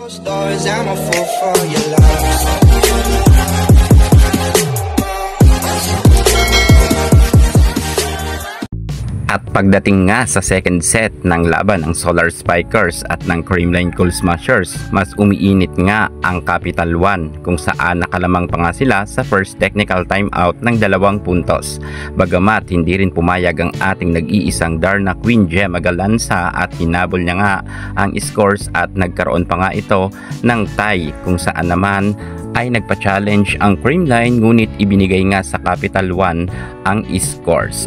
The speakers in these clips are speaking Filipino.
Stars, I'm a fool for your love. At pagdating nga sa second set ng laban ng Solar Spikers at ng Creamline Cool Smashers, mas umiinit nga ang Capital One kung saan nakalamang pa nga sila sa first technical timeout ng 2 puntos. Bagamat hindi rin pumayag ang ating nag-iisang Darna Queen Gemma Galanza at hinabol niya nga ang scores at nagkaroon pa nga ito ng tie kung saan naman ay nagpa-challenge ang Creamline ngunit ibinigay nga sa Capital One ang scores.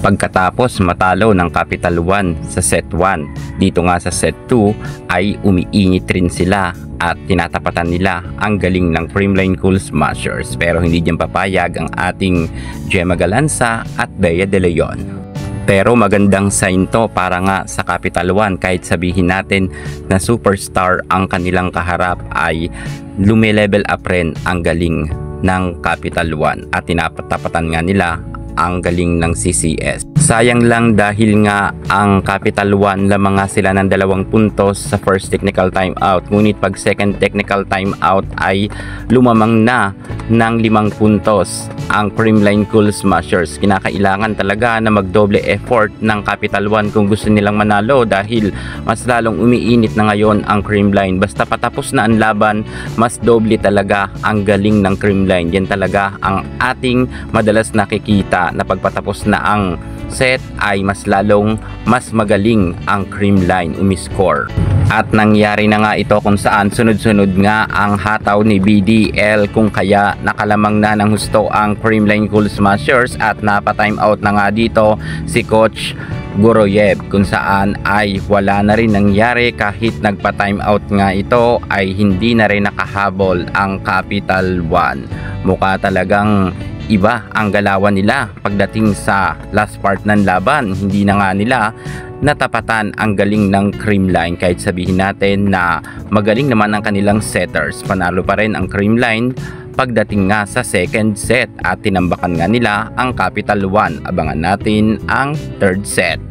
Pagkatapos matalo ng Capital One sa set 1, dito nga sa set 2 ay umiinit rin sila at tinatapatan nila ang galing ng Creamline Cool Smashers, pero hindi diyan papayag ang ating Gemma Galanza at Bea De Leon. Pero magandang sign to para nga sa Capital One, kahit sabihin natin na superstar ang kanilang kaharap ay lumilevel up rin ang galing ng Capital One at tinatapatan nga nila ang galing ng CCS. Sayang lang dahil nga ang Capital One lamang nga sila ng 2 puntos sa first technical timeout, ngunit pag second technical timeout ay lumamang na ng 5 puntos ang Creamline Cool Smashers. Kinakailangan talaga na magdoble effort ng Capital One kung gusto nilang manalo dahil mas lalong umiinit na ngayon ang Creamline. Basta patapos na ang laban, mas doble talaga ang galing ng Creamline. Yan talaga ang ating madalas nakikita na pagpatapos na ang set ay mas magaling ang Creamline umiscore. At nangyari na nga ito kung saan sunod-sunod nga ang hataw ni BDL, kung kaya nakalamang na ng husto ang Creamline Cool Smashers at napa-time out na nga dito si Coach Goroyev, kung saan ay wala na rin nangyari. Kahit nagpa-time out nga ito ay hindi na rin nakahabol ang Capital One. Mukha talagang iba ang galawan nila pagdating sa last part ng laban. Hindi na nga nila natapatan ang galing ng Creamline, kahit sabihin natin na magaling naman ang kanilang setters. Panalo pa rin ang Creamline pagdating nga sa second set at tinambakan nga nila ang Capital One. Abangan natin ang third set.